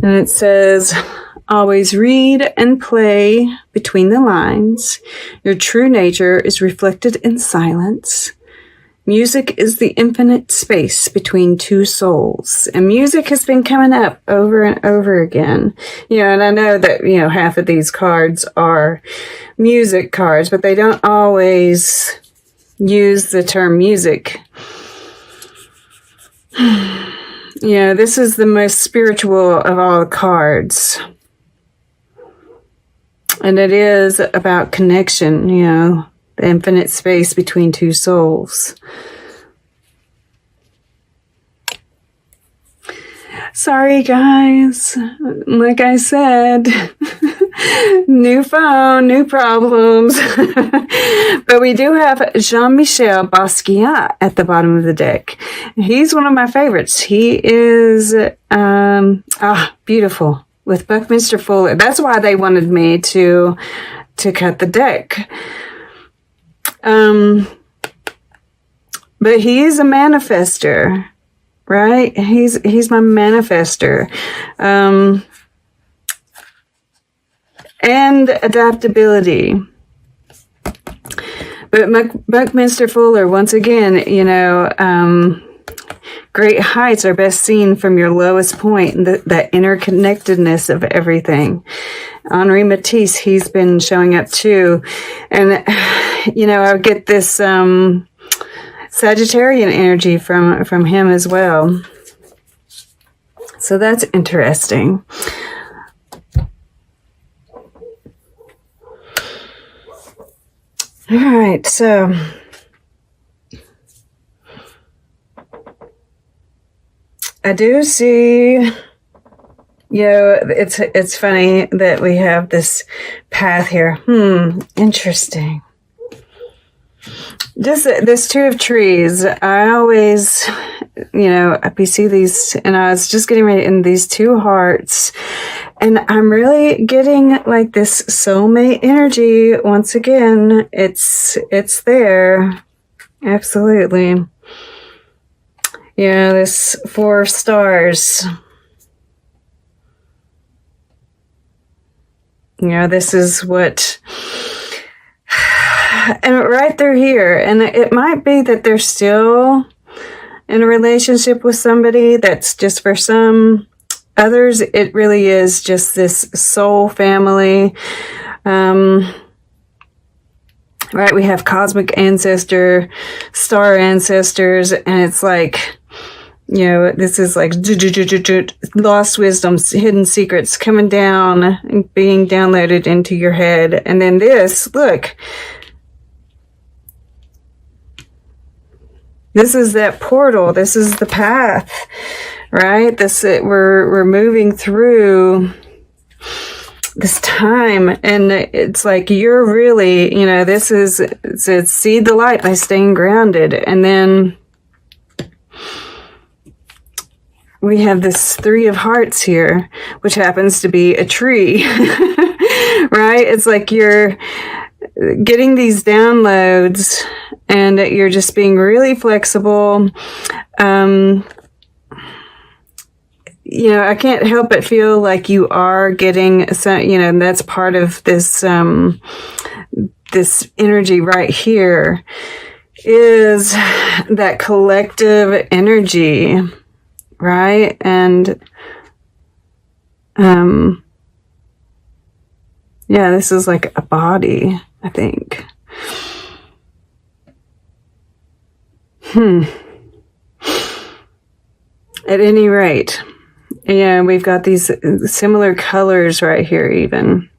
And it says, always read and play between the lines. Your true nature is reflected in silence. Music is the infinite space between two souls. And music has been coming up over and over again. And I know that, half of these cards are music cards, but they don't always use the term music. This is the most spiritual of all the cards. And it is about connection, the infinite space between two souls. Sorry, guys. Like I said, new phone, new problems. But we do have Jean-Michel Basquiat at the bottom of the deck. He's one of my favorites. He is beautiful with Buckminster Fuller. That's why they wanted me to cut the deck. But he's a manifester, right? He's my manifester. And adaptability. But Buckminster Fuller, once again, great heights are best seen from your lowest point, and that interconnectedness of everything. Henri Matisse, he's been showing up too. And, I get this Sagittarian energy from him as well. So that's interesting. All right, so I do see, it's funny that we have this path here. Interesting. Just this Two of Trees, I always, we see these, and I was just getting ready in these two hearts, and I'm really getting like this soulmate energy. Once again, it's there. Absolutely. This 4 stars. This is what, and right through here, and it might be that they're still in a relationship with somebody. That's just for some. Others, it really is just this soul family. Right, we have cosmic ancestor, star ancestors, and it's like, this is like lost wisdoms, hidden secrets coming down and being downloaded into your head. And then this, look. This is that portal. This is the path, right? We're moving through this time, and it's like you're really, this is, it says, seed the light by staying grounded. And then we have this 3 of Hearts here, which happens to be a tree, right? It's like you're getting these downloads, and you're just being really flexible. I can't help but feel like you are getting some, and that's part of this, this energy right here is that collective energy, right? And, this is like a body, I think. At any rate, we've got these similar colors right here even.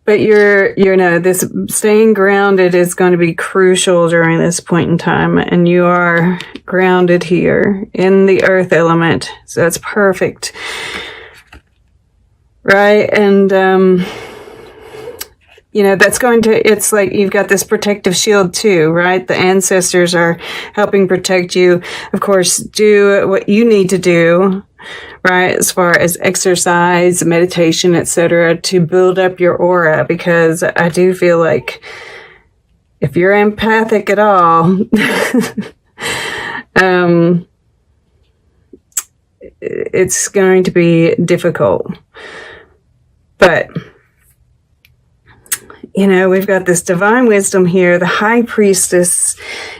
But this staying grounded is going to be crucial during this point in time. And you are grounded here in the earth element. So that's perfect. Right? And, it's like you've got this protective shield too, right? The ancestors are helping protect you. Of course, do what you need to do, right? As far as exercise, meditation, etc., to build up your aura, because I do feel like if you're empathic at all, it's going to be difficult. But, we've got this divine wisdom here, the high priestess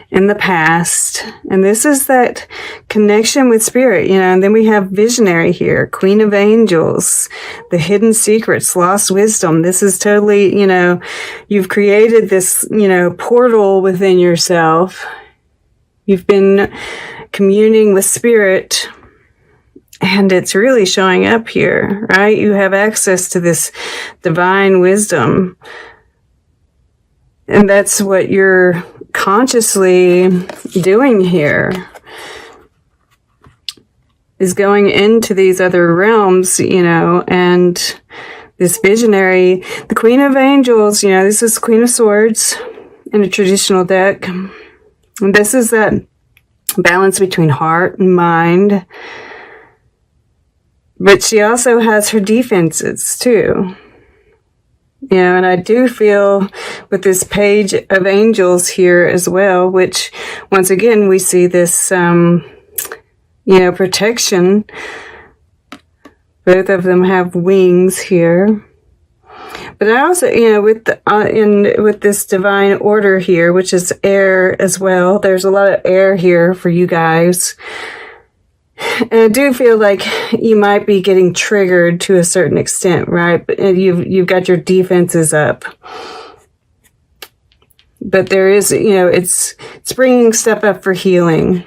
in the past. And this is that connection with spirit, and then we have visionary here, queen of angels, the hidden secrets, lost wisdom. This is totally, you've created this, portal within yourself. You've been communing with spirit, and it's really showing up here, right? You have access to this divine wisdom. And that's what you're consciously doing here, is going into these other realms, and this visionary, the Queen of Angels, this is Queen of Swords in a traditional deck. And this is that balance between heart and mind. But she also has her defenses too. And I do feel with this page of angels here as well, which once again, we see this, protection. Both of them have wings here. But I also, with this divine order here, which is air as well, there's a lot of air here for you guys. And I do feel like you might be getting triggered to a certain extent, right? But you've got your defenses up. But there is, it's bringing stuff up for healing.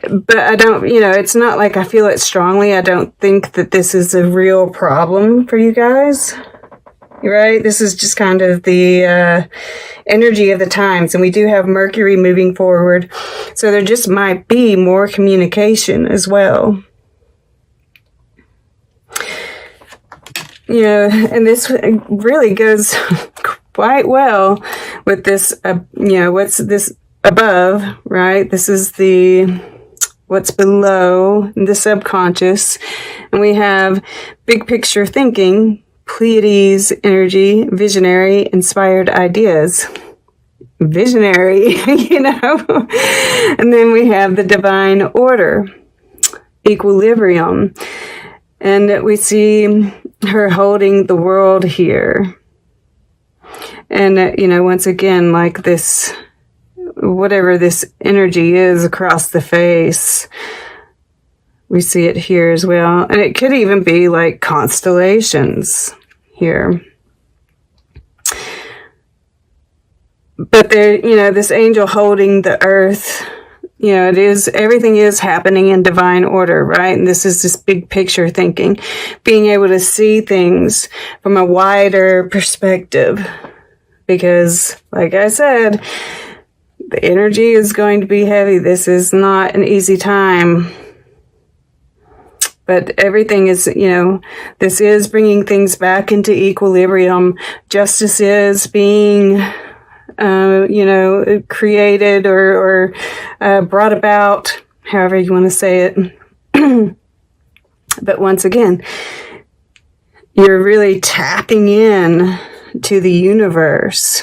But I don't, it's not like I feel it strongly. I don't think that this is a real problem for you guys, right? This is just kind of the energy of the times. And we do have Mercury moving forward. So there just might be more communication as well. And this really goes quite well with this, what's this above, right? This is what's below the subconscious. And we have big picture thinking, Pleiades energy, visionary, inspired ideas. Visionary, And then we have the divine order, equilibrium. And we see her holding the world here. And, once again, like this, whatever this energy is across the face, we see it here as well. And it could even be like constellations here. But there, this angel holding the earth, everything is happening in divine order, right? And this is this big picture thinking, being able to see things from a wider perspective. Because, like I said, the energy is going to be heavy. This is not an easy time. But everything is, this is bringing things back into equilibrium. Justice is being, created or brought about, however you want to say it. But once again, you're really tapping in to the universe.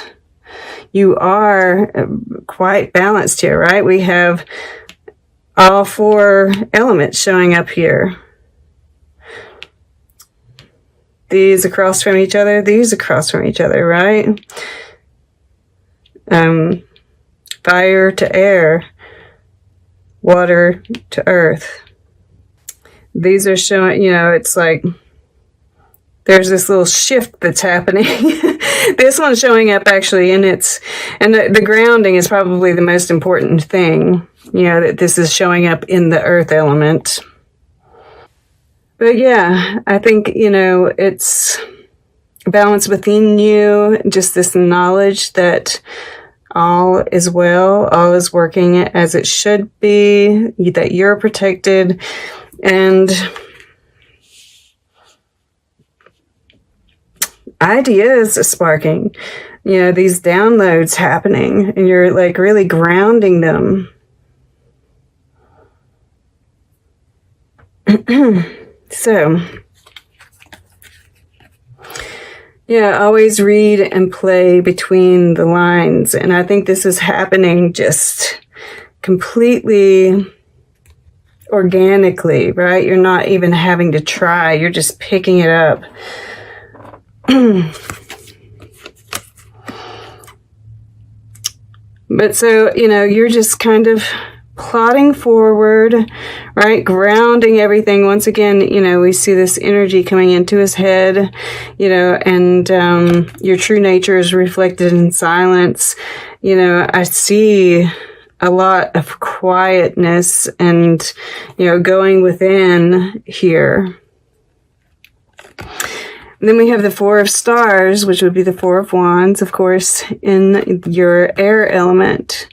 You are quite balanced here, right? We have all four elements showing up here. These across from each other, these across from each other, right? Fire to air, water to earth. These are showing, it's like there's this little shift that's happening. This one's showing up actually and the grounding is probably the most important thing, that this is showing up in the earth element. But yeah, I think, it's balance within you, just this knowledge that all is well, all is working as it should be, that you're protected, and ideas are sparking, these downloads happening, and you're like really grounding them. So, yeah, always read and play between the lines. And I think this is happening just completely organically, right? You're not even having to try. You're just picking it up. But so, you're just kind of plodding forward, right? Grounding everything. Once again, we see this energy coming into his head, and your true nature is reflected in silence. I see a lot of quietness and, going within here. And then we have the Four of Stars, which would be the Four of Wands, of course, in your air element.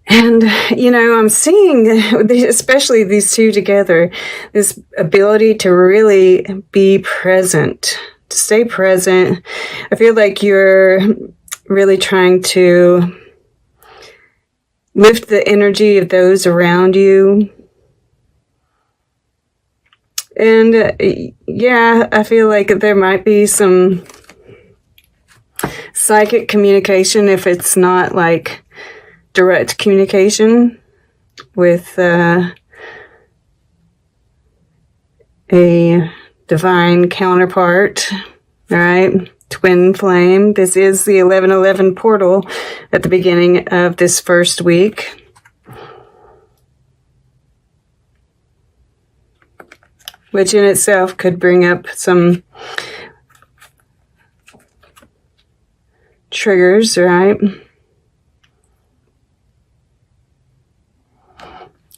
And, I'm seeing, especially these two together, this ability to really be present, to stay present. I feel like you're really trying to lift the energy of those around you. And I feel like there might be some psychic communication if it's not like direct communication with a divine counterpart, all right? Twin flame. This is the 1111 portal at the beginning of this first week. Which in itself could bring up some triggers, right?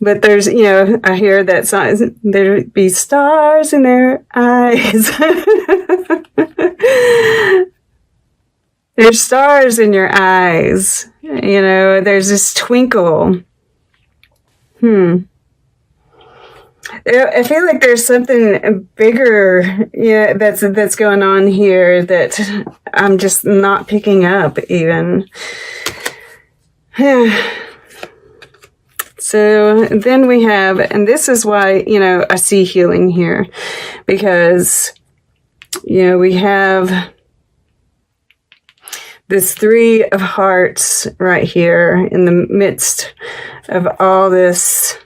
But there's, I hear that song, there'd be stars in their eyes. There's stars in your eyes. There's this twinkle. I feel like there's something bigger, that's going on here that I'm just not picking up even. So then we have, and this is why, I see healing here, because, we have this Three of Hearts right here in the midst of all this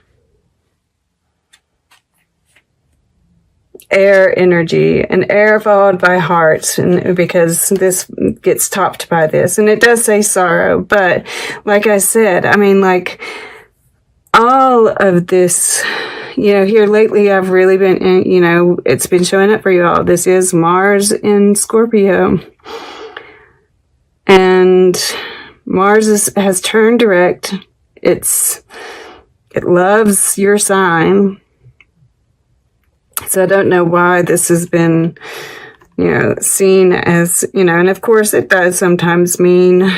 air energy, and air followed by hearts, and because this gets topped by this, and it does say sorrow, but like I said, like all of this, here lately I've really been, it's been showing up for you all. This is Mars in Scorpio, and Mars has turned direct. It loves your sign. So I don't know why this has been, seen as, and of course it does sometimes mean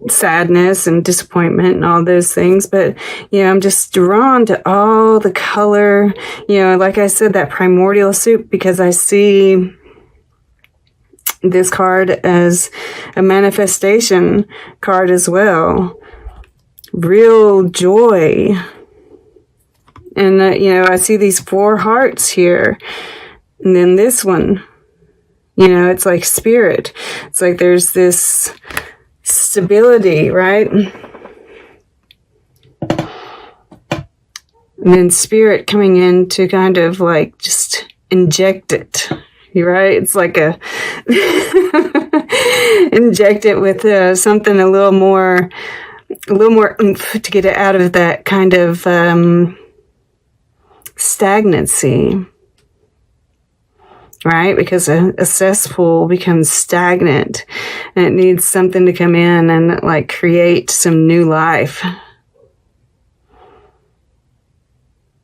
sadness and disappointment and all those things. But, I'm just drawn to all the color, like I said, that primordial soup, because I see this card as a manifestation card as well. Real joy. And, I see these four hearts here. And then this one, it's like spirit. It's like there's this stability, right? And then spirit coming in to kind of like just inject it. Right? It's like inject it with something a little more oomph to get it out of that kind of stagnancy, right? Because a cesspool becomes stagnant, and it needs something to come in and like create some new life.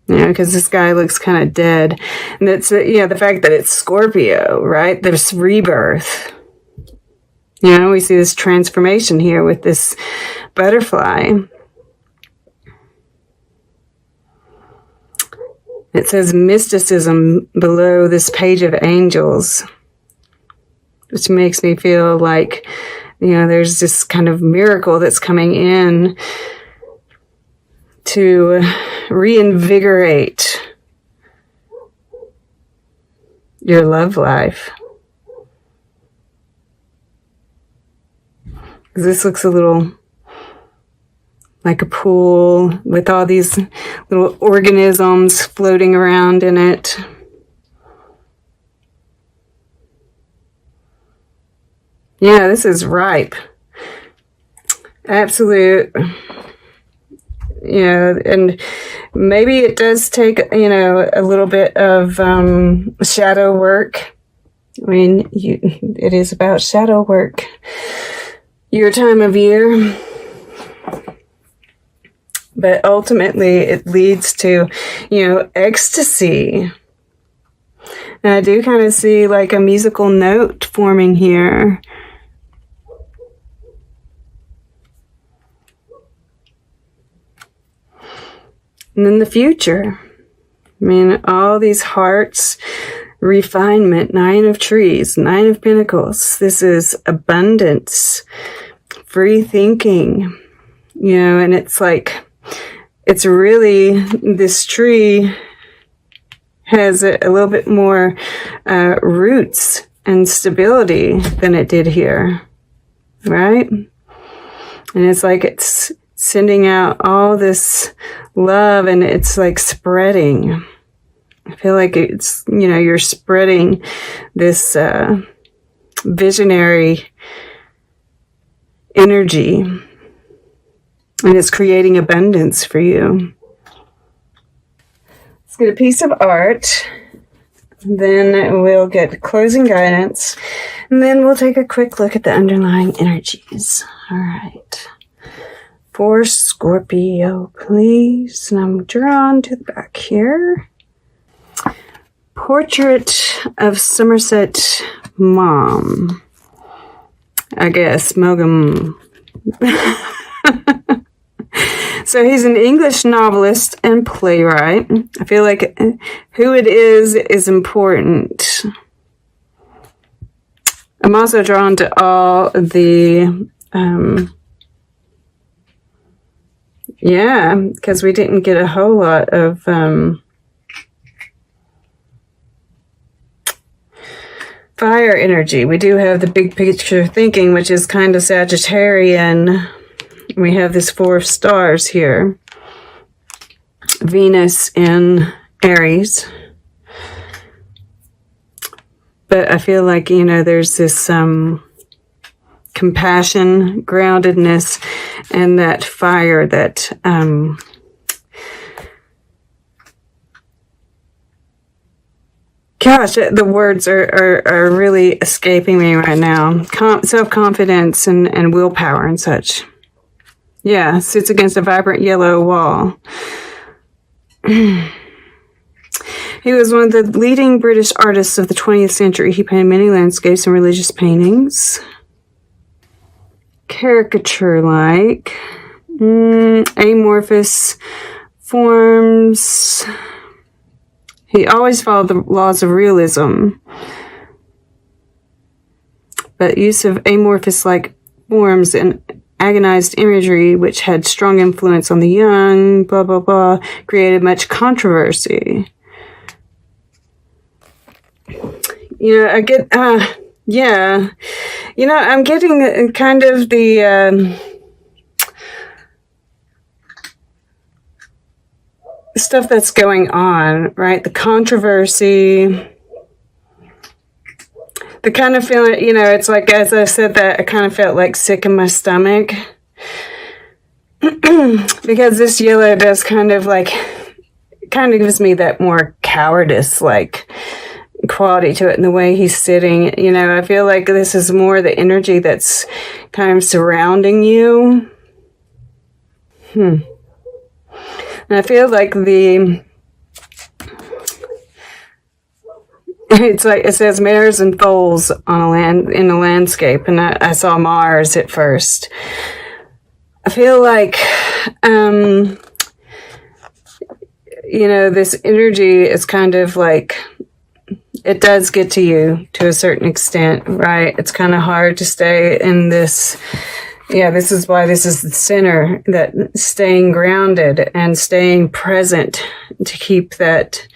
Because this guy looks kind of dead, and it's the fact that it's Scorpio, right? There's rebirth. We see this transformation here with this butterfly. It says mysticism below this page of angels, which makes me feel like, there's this kind of miracle that's coming in to reinvigorate your love life. This looks a little like a pool with all these little organisms floating around in it. Yeah, this is ripe. Absolute. And maybe it does take, a little bit of shadow work. I mean, it is about shadow work. Your time of year. But ultimately, it leads to, ecstasy. And I do kind of see like a musical note forming here. And then the future. I mean, all these hearts, refinement, 9 of trees, 9 of pentacles. This is abundance, free thinking, and it's like, it's really, this tree has a little bit more roots and stability than it did here, right? And it's like it's sending out all this love, and it's like spreading. I feel like it's, you're spreading this visionary energy, and it's creating abundance for you. Let's get a piece of art. Then we'll get closing guidance. And then we'll take a quick look at the underlying energies. All right. For Scorpio, please. And I'm drawn to the back here. Portrait of Somerset Maugham. I guess, Maugham. So he's an English novelist and playwright. I feel like who it is important. I'm also drawn to all the, because we didn't get a whole lot of fire energy. We do have the big picture thinking, which is kind of Sagittarian. We have this 4 of stars here. Venus in Aries. But I feel like, there's this compassion, groundedness, and that fire that gosh, the words are really escaping me right now. Self-confidence and willpower and such. Yeah, sits against a vibrant yellow wall. He was one of the leading British artists of the 20th century. He painted many landscapes and religious paintings. Caricature-like. Amorphous forms. He always followed the laws of realism. But use of amorphous-like forms and agonized imagery, which had strong influence on the young, blah, blah, blah, created much controversy. I get, I'm getting kind of the stuff that's going on, right? The controversy. The kind of feeling, it's like, as I said that, I kind of felt like sick in my stomach. Because this yellow does kind of gives me that more cowardice-like quality to it in the way he's sitting. I feel like this is more the energy that's kind of surrounding you. And I feel like it's like it says mares and foals on in a landscape, and I saw Mars at first. I feel like this energy is kind of like, it does get to you to a certain extent, right? It's kind of hard to stay in this. Yeah, this is why this is the center, that staying grounded and staying present to keep that,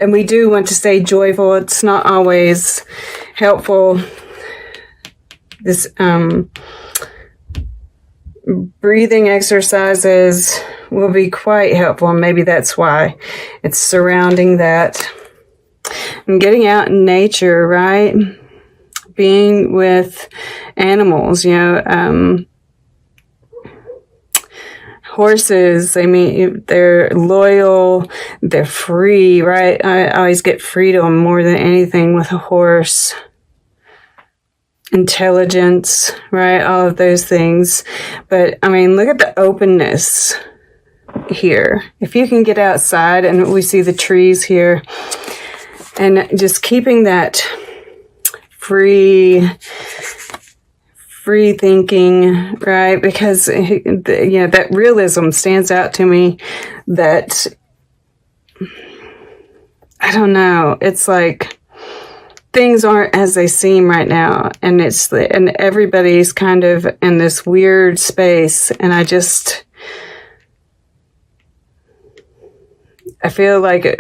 and we do want to stay joyful. It's not always helpful. This, breathing exercises will be quite helpful. Maybe that's why it's surrounding that. And getting out in nature, right? Being with animals, horses, I mean, they're loyal, they're free, right? I always get freedom more than anything with a horse. Intelligence, right? All of those things. But, I mean, look at the openness here. If you can get outside, and we see the trees here, and just keeping that free thinking, right? Because, that realism stands out to me that, I don't know, it's like things aren't as they seem right now. And and everybody's kind of in this weird space. And I feel like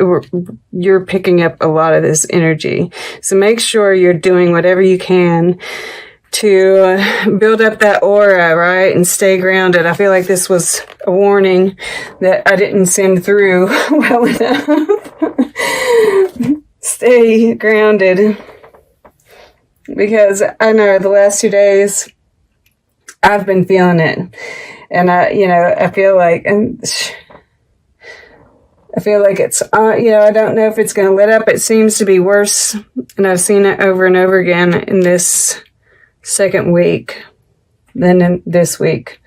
you're picking up a lot of this energy. So make sure you're doing whatever you can to build up that aura, right? And stay grounded. I feel like this was a warning that I didn't send through well enough. Stay grounded. Because I know the last 2 days I've been feeling it. And I feel like it's, I don't know if it's going to let up. It seems to be worse. And I've seen it over and over again in this second week than in this week.